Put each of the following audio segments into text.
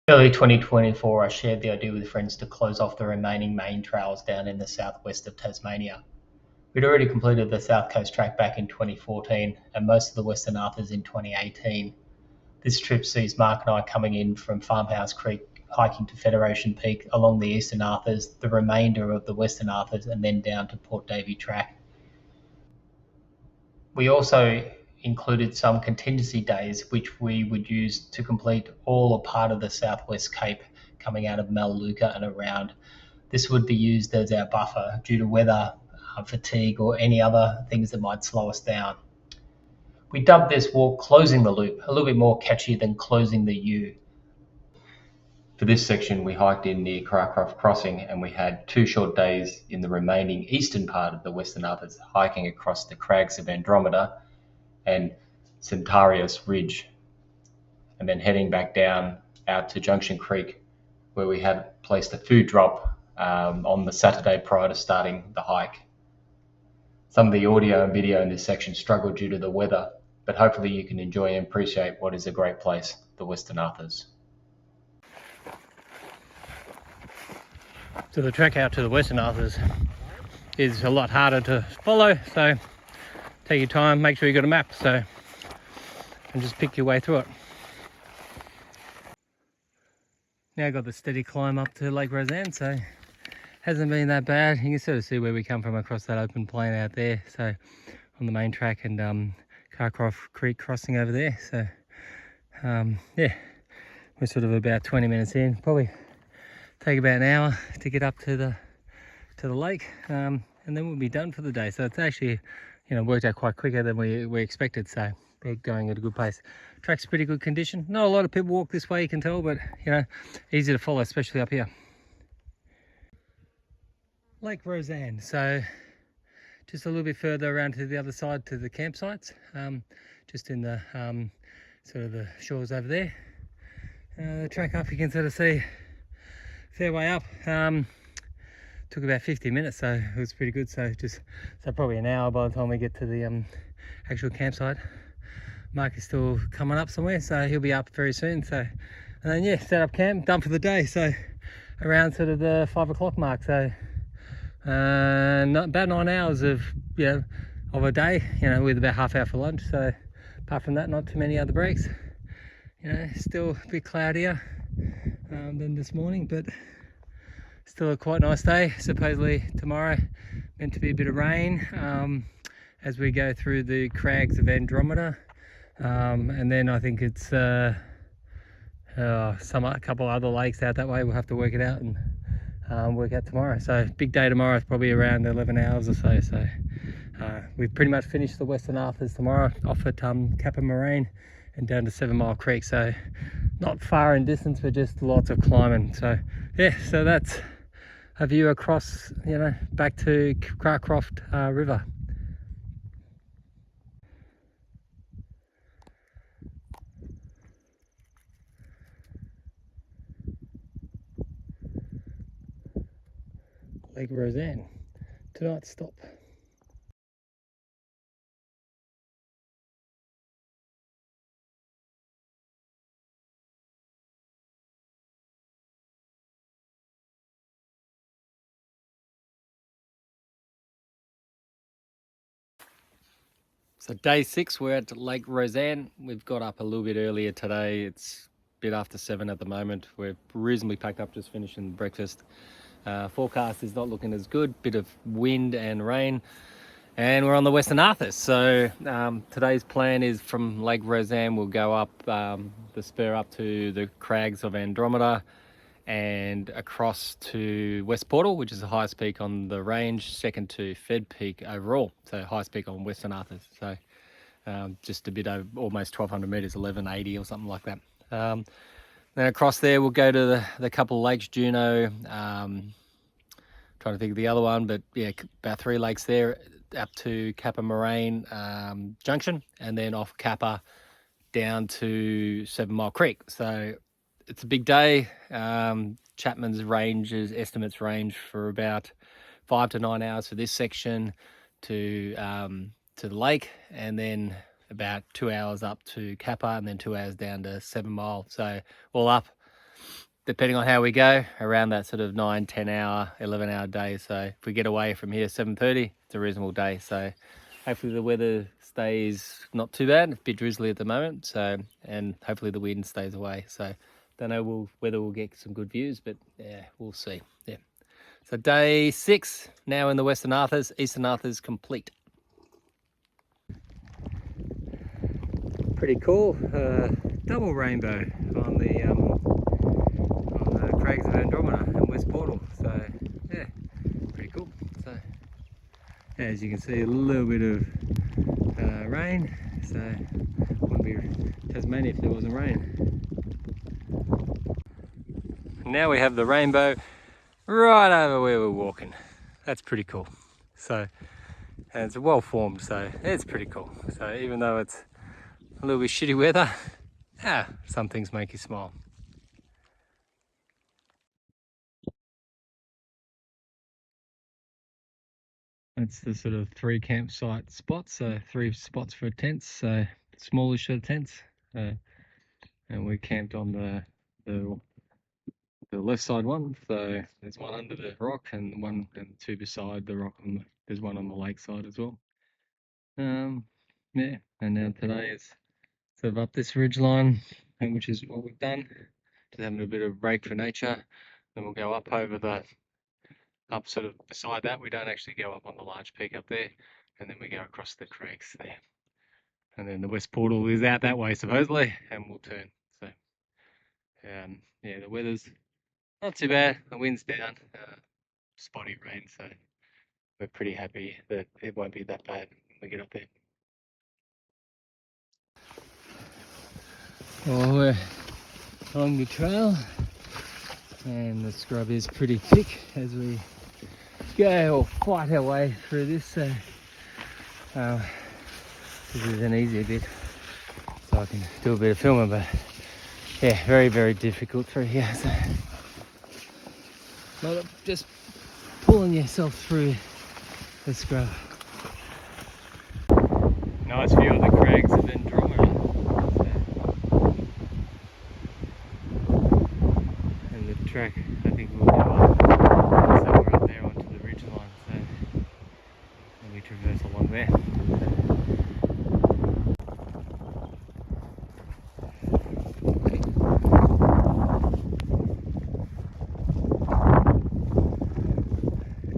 Early 2024, I shared the idea with friends to close off the remaining main trails down in the southwest of Tasmania. We'd already completed the South Coast track back in 2014 and most of the Western Arthurs in 2018. This trip sees Mark and I coming in from Farmhouse Creek, hiking to Federation Peak along the Eastern Arthurs, the remainder of the Western Arthurs, and then down to Port Davey track. We also included some contingency days, which we would use to complete all or part of the Southwest Cape coming out of Melaleuca and around. This would be used as our buffer due to weather, fatigue, or any other things that might slow us down. We dubbed this walk Closing the Loop, a little bit more catchy than Closing the U. For this section, we hiked in near Carcroft Crossing and we had 2 short days in the remaining eastern part of the Western Arthurs, hiking across the crags of Andromeda and Centaurus Ridge, and then heading back down out to Junction Creek, where we had placed a food drop on the Saturday prior to starting the hike. Some of the audio and video in this section struggled due to the weather, but hopefully you can enjoy and appreciate what is a great place, the Western Arthurs. So the trek out to the Western Arthurs is a lot harder to follow, so take your time, make sure you got a map, and just pick your way through it. Now I've got the steady climb up to Lake Rosanne, so hasn't been that bad. You can sort of see where we come from across that open plain out there, so on the main track, and Carcroft Creek crossing over there. So yeah, we're sort of about 20 minutes in, probably take about an hour to get up to the lake, and then we'll be done for the day. So it's actually, worked out quite quicker than we expected, so we're going at a good pace. Track's pretty good condition. Not a lot of people walk this way, you can tell, but easy to follow, especially up here. Lake Rosanne, so just a little bit further around to the other side to the campsites, just in the sort of the shores over there. The track up, you can sort of see fair way up. Took about 50 minutes, so it was pretty good. So probably an hour by the time we get to the actual campsite. Mark is still coming up somewhere, so he'll be up very soon. So, and then yeah, set up camp, done for the day. So around sort of the 5 o'clock mark. So about 9 hours of a day, with about half hour for lunch. So apart from that, not too many other breaks. Still a bit cloudier than this morning, but still a quite nice day. Supposedly tomorrow meant to be a bit of rain as we go through the crags of Andromeda, and then I think it's a couple other lakes out that way. We'll have to work it out and work out tomorrow. So big day tomorrow. It's probably around 11 hours or so. So we've pretty much finished the Western Arthurs tomorrow, off at Kappa Moraine and down to 7 Mile Creek. So not far in distance, but just lots of climbing. So yeah, so that's a view across, back to Carcroft River. Lake Rosanne, tonight's stop. So day 6, we're at Lake Rosanne. We've got up a little bit earlier today. It's a bit after 7 at the moment. We're reasonably packed up, just finishing breakfast. Forecast is not looking as good, bit of wind and rain. And we're on the Western Arthurs. So today's plan is from Lake Rosanne, we'll go up the spur up to the crags of Andromeda and across to West Portal, which is the highest peak on the range, second to Fed Peak overall, so highest peak on Western Arthurs. So just a bit over almost 1200 meters, 1180 or something like that. Then across there we'll go to the couple of lakes, Juno, trying to think of the other one, but yeah, about 3 lakes there, up to Kappa Moraine junction, and then off Kappa down to 7 Mile Creek. So it's a big day. Chapman's estimates range for about 5 to 9 hours for this section to the lake, and then about 2 hours up to Kappa, and then 2 hours down to 7 Mile. So all up depending on how we go, around that sort of 9, 10 hour, 11 hour day. So if we get away from here 7:30, it's a reasonable day. So hopefully the weather stays not too bad. It's a bit drizzly at the moment. So, and hopefully the wind stays away. So don't know whether we'll get some good views, but yeah, we'll see. Yeah. So day 6, now in the Western Arthurs, Eastern Arthurs complete. Pretty cool, double rainbow on the Crags of Andromeda and West Portal. So yeah, pretty cool. So as you can see, a little bit of rain. So wouldn't be Tasmania if there wasn't rain. Now we have the rainbow right over where we're walking. That's pretty cool. So, and it's well formed, so it's pretty cool. So even though it's a little bit shitty weather, some things make you smile. That's the sort of 3 campsite spots, so 3 spots for tents, so smallish sort of tents. And we camped on the left side one, so there's one under the rock and one and 2 beside the rock. There's one on the lake side as well. Yeah, and now today is sort of up this ridge line, which is what we've done, just having a bit of a break for nature. Then we'll go up up sort of beside that. We don't actually go up on the large peak up there, and then we go across the creeks there. And then the West Portal is out that way supposedly, and we'll turn. So yeah, the weather's not too bad. The wind's down, spotty rain, so we're pretty happy that it won't be that bad when we get up there. Well, we're along the trail, and the scrub is pretty thick as we go or fight our way through this. So this is an easier bit, so I can do a bit of filming, but yeah, very, very difficult through here. So not just pulling yourself through the scrub. Nice view of the Crags of Andromeda. And the track, I think we'll go up somewhere up there onto the ridge line, so we traverse along there.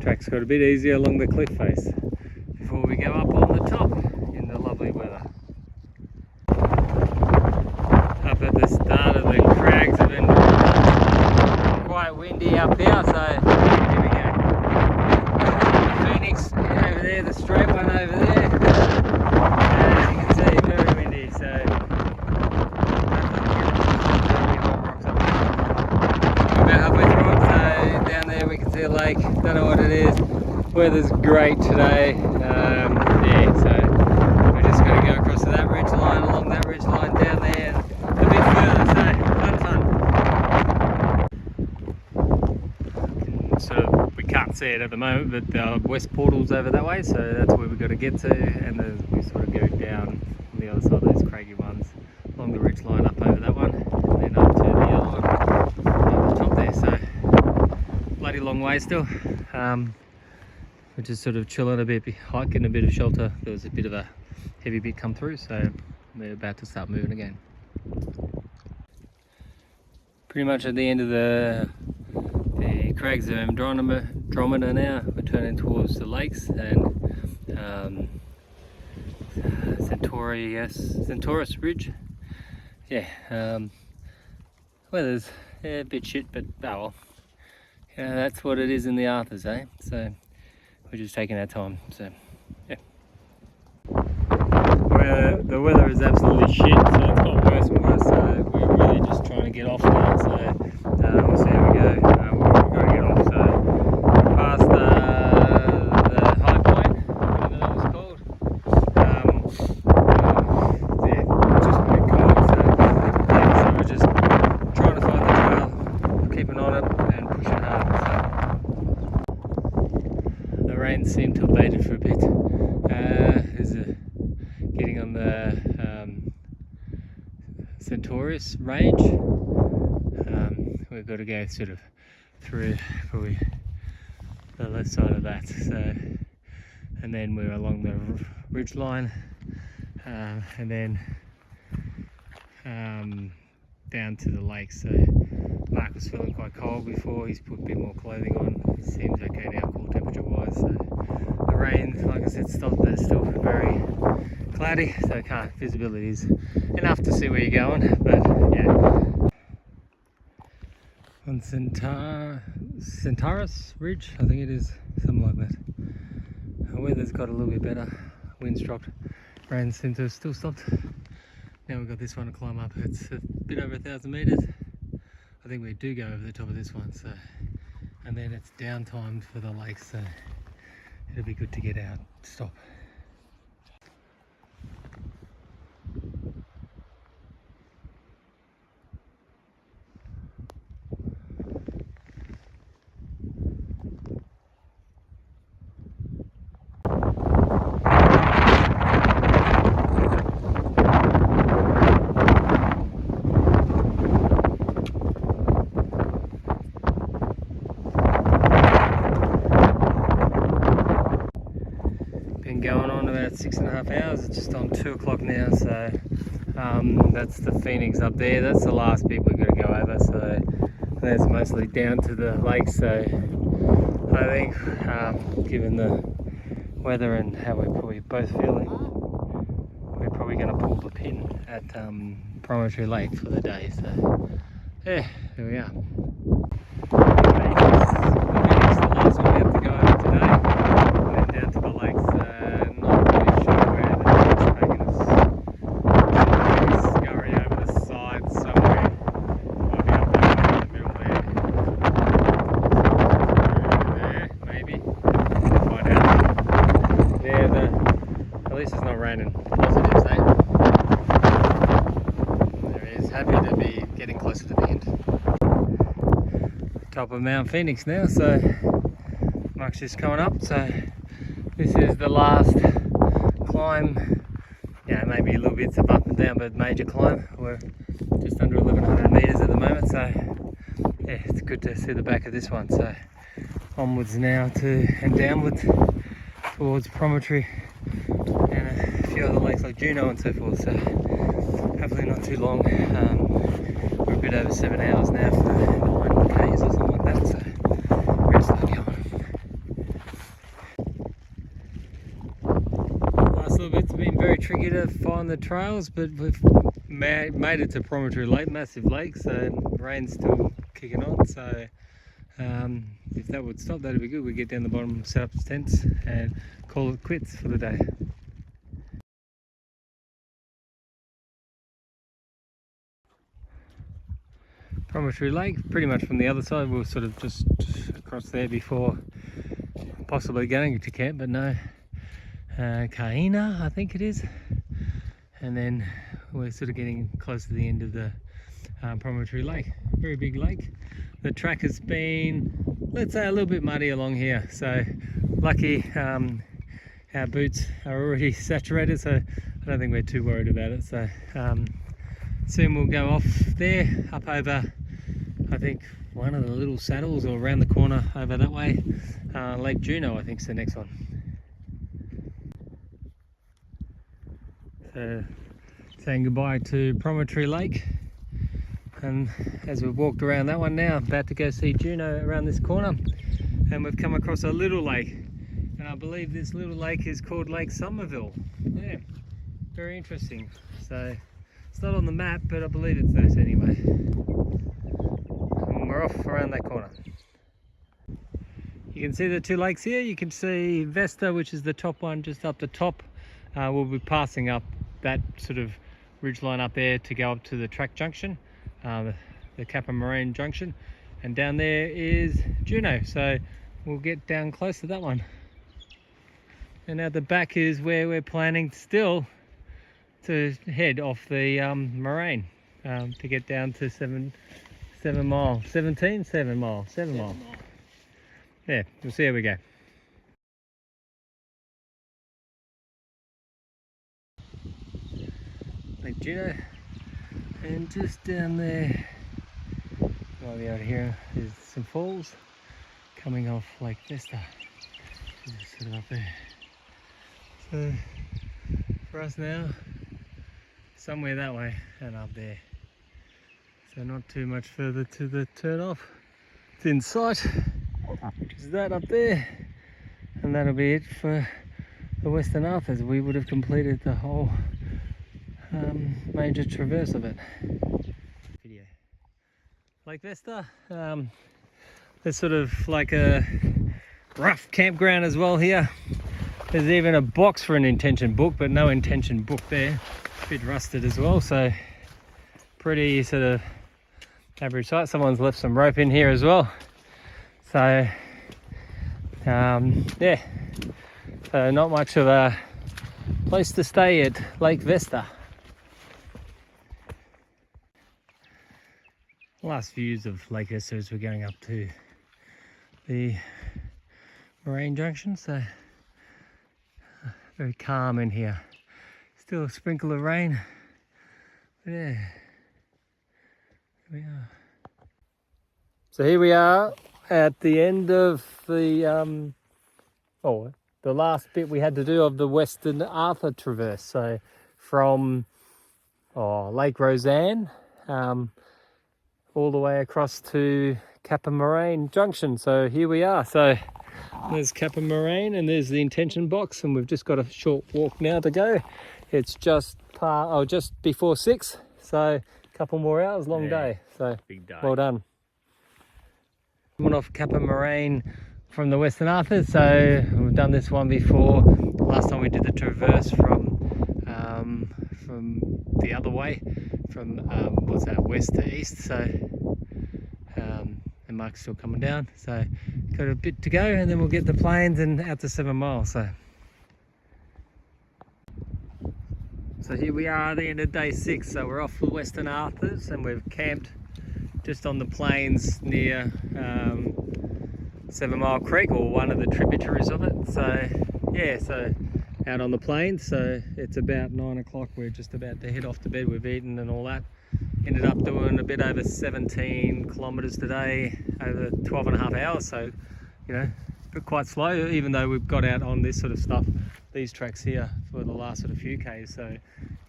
Track's got a bit easier along the cliff face before we go up on the top in the lovely weather. Up at the start of the Crags of Andromeda. Quite windy up here, so here we go. Phoenix over there, the straight one over there. As you can see, very windy, so about halfway through it, so down there we can see a lake. Don't know what it is. Weather's great today. Yeah, so we're just going to go across to that ridge line, along that ridge line down there, and a bit further. So fun. We can't see it at the moment, but the West Portal's over that way, so that's where we've got to get to, and then we sort of go down on the other side of those craggy ones, along the ridge line up over that one, and then up to the other one at the top there. So bloody long way still. We're just sort of chilling a bit, hiking a bit of shelter. There was a bit of a heavy bit come through, so we're about to start moving again. Pretty much at the end of the Crags of Andromeda now. We're turning towards the lakes and Centaurus Ridge. Yeah, weather's a bit shit, but oh well. Yeah, that's what it is in the Arthurs, eh? So we're just taking our time, so yeah. The weather is absolutely shit, so it's got worse and worse, so we're really just trying to get off now, so we'll see how we go. We've got to get off, so past the high point, whatever that was called. Yeah, just a bit cold, so we're just trying to find the trail, keeping on it and pushing hard. So the rain seemed to have abated for a bit. Getting on the Centaurus range. we've got to go sort of through probably the left side of that. So, and then we're along the ridge line, and then down to the lake. So Mark was feeling quite cold before. He's put a bit more clothing on. It seems okay now, cool temperature wise. So the rain, like I said, stopped, but it's still very cloudy, so visibility is enough to see where you're going. But yeah, on Centaurus Ridge, I think it is, something like that. The weather's got a little bit better. Wind's dropped. Rain seems to have still stopped. Now we've got this one to climb up. It's a bit over 1,000 meters. I think we do go over the top of this one. So, and then it's downtime for the lake, so it'll be good to get out, stop. Going on about 6.5 hours. It's just on 2 o'clock now, so that's the Phoenix up there. That's the last bit we've got to go over, so that's mostly down to the lake. So I think given the weather and how we're probably both feeling, we're probably going to pull the pin at Promontory Lake for the day. So yeah, there we are. Phoenix, the last one we have to go over today, and then down to the lakes. Raining. Positives, eh? There he is, happy to be getting closer to the end. Top of Mount Phoenix now, so Mark's just coming up. So this is the last climb. Yeah, maybe a little bits of up and down, but major climb. We're just under 1,100 meters at the moment, so yeah, it's good to see the back of this one. So onwards now and downwards towards Promontory and a few other lakes like Juno and so forth, so hopefully not too long. We're a bit over 7 hours now for 9 Ks or something like that, so very slow going. Last little bit's been very tricky to find the trails, but we've made it to Promontory Lake, massive lake, so rain's still kicking on, so if that would stop, that'd be good. We get down the bottom, set up the tents and call it quits for the day. Promontory Lake, pretty much from the other side. We were sort of just across there before possibly going to camp, but no. Kahina, I think it is. And then we're sort of getting close to the end of the Promontory Lake. Very big lake. The track has been, let's say, a little bit muddy along here, so lucky our boots are already saturated, so I don't think we're too worried about it. So soon we'll go off there, up over, I think, one of the little saddles, or around the corner over that way. Lake Juno, I think, is the next one. So saying goodbye to Promontory Lake, and as we've walked around that one now, about to go see Juno around this corner, and we've come across a little lake, and I believe this little lake is called Lake Somerville. Yeah, very interesting. So it's not on the map, but I believe it's that anyway. And we're off around that corner. You can see the two lakes here. You can see Vesta, which is the top one just up the top. We'll be passing up that sort of ridge line up there to go up to the track junction, the Kappa Moraine junction, and down there is Juno, so we'll get down close to that one. And at the back is where we're planning still to head off the moraine, to get down to 7 mile. Yeah, we'll see how we go. Lake Juno, and just down there, Right out here is some falls coming off Lake Vista. Just sort of up there. So for us now, somewhere that way and up there. So not too much further to the turn off. It's in sight, which is that up there. And that'll be it for the Western Arthurs. We would have completed the whole major traverse of it. Video. Lake Vista, there's sort of like a rough campground as well here. There's even a box for an intention book, but no intention book there. A bit rusted as well, so pretty sort of average site. Someone's left some rope in here as well. So yeah, so not much of a place to stay at Lake Vista. Last views of Lake Vista as we're going up to the Moraine Junction, so very calm in here. Still a sprinkle of rain, but yeah, here we are. So here we are at the end of the the last bit we had to do of the Western Arthur traverse. So from Lake Rosanne all the way across to Kappa Moraine Junction. So here we are. So there's Kappa Moraine and there's the intention box, and we've just got a short walk now to go. It's just before 6, so a couple more hours, long day. So big day. Well done. Went off Kappa Moraine from the Western Arthurs, so we've done this one before. Last time we did the traverse from the other way, from west to east. So and Mark's still coming down, so got a bit to go, and then we'll get the planes and out to 7 miles. So here we are at the end of day 6. So we're off for Western Arthurs, and we've camped just on the plains near 7 Mile Creek, or one of the tributaries of it. So yeah, so out on the plains. So it's about 9 o'clock. We're just about to head off to bed. We've eaten and all that. Ended up doing a bit over 17 kilometres today, over 12 and a half hours. So, you know, quite slow, even though we've got out on this sort of stuff, these tracks here, for the last sort of few Ks. So,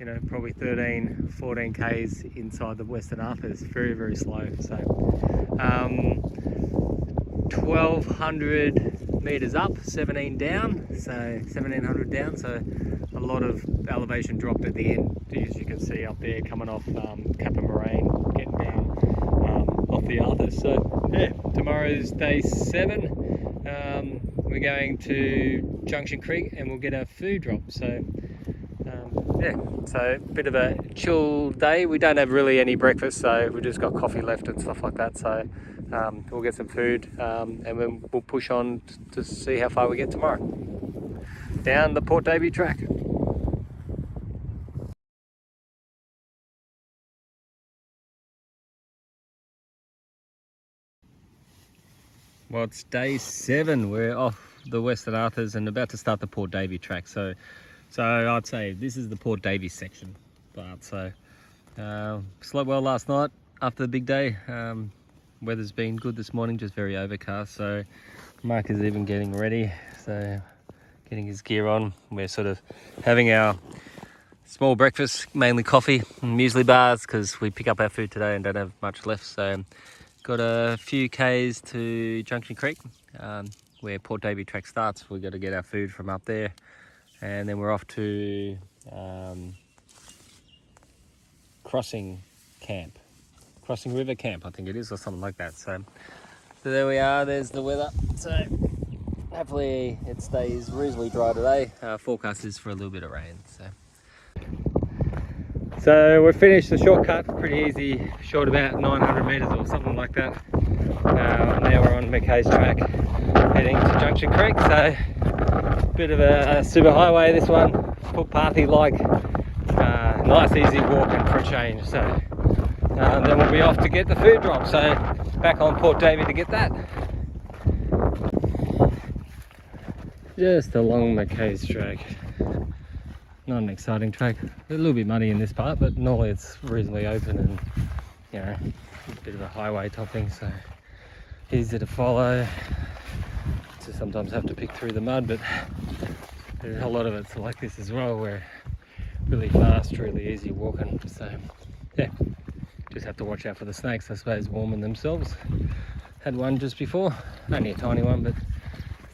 you know, probably 13, 14 Ks inside the Western Arthurs. Very, very slow. So 1,200 metres up, 17 down, so 1,700 down. So a lot of elevation drop at the end, as you can see up there, coming off Kappa Moraine, getting down off the Arthurs. So yeah, tomorrow's day 7. We're going to Junction Creek and we'll get our food drop. So yeah, so a bit of a chill day. We don't have really any breakfast, so we've just got coffee left and stuff like that. So we'll get some food and then we'll push on to see how far we get tomorrow. Down the Port Davey track. Well, it's day 7. We're off the Western Arthurs and about to start the Port Davey track. So I'd say this is the Port Davey section. But so slept well last night after the big day. Weather's been good this morning, just very overcast. So Mark is even getting ready, so getting his gear on. We're sort of having our small breakfast, mainly coffee and muesli bars, because we pick up our food today and don't have much left. So got a few Ks to Junction Creek, where Port Davey track starts. We've got to get our food from up there, and then we're off to Crossing River Camp, I think it is, or something like that. So there we are, there's the weather. So hopefully it stays reasonably dry today. Forecast is for a little bit of rain. So we've finished the shortcut, pretty easy, short about 900 metres or something like that. Now we're on McKay's track, heading to Junction Creek. So bit of a super highway, this one, footpathy like, nice easy walking for a change. So then we'll be off to get the food drop. So back on Port Davey to get that. Just along McKay's track. Not an exciting track. A little bit muddy in this part, but normally it's reasonably open you know, a bit of a highway topping, so easy to follow. So sometimes have to pick through the mud, but there's a lot of it's like this as well, where really fast, really easy walking. So yeah, just have to watch out for the snakes, I suppose, warming themselves. Had one just before, only a tiny one, but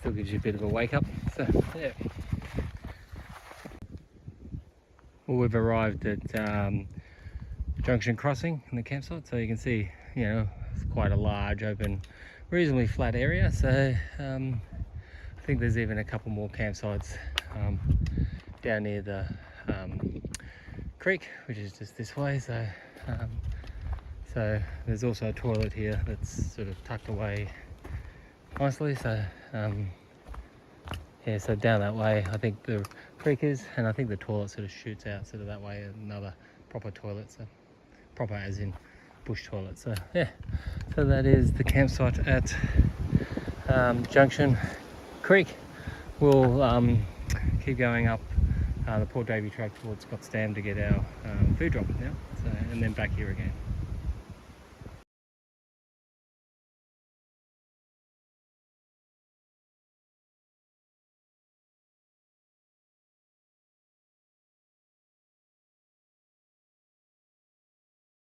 still gives you a bit of a wake up. So yeah. Well, we've arrived at Junction Crossing in the campsite, so you can see, you know, it's quite a large, open, reasonably flat area. So I think there's even a couple more campsites down near the creek, which is just this way. So so there's also a toilet here that's sort of tucked away nicely. So yeah, so down that way I think the creek is, and I think the toilet sort of shoots out sort of that way, another proper toilet. So proper as in bush toilet. So yeah, so that is the campsite at Junction Creek. We'll keep going up the Port Davey track towards Scott's Dam to get our food drop now, so, and then back here again.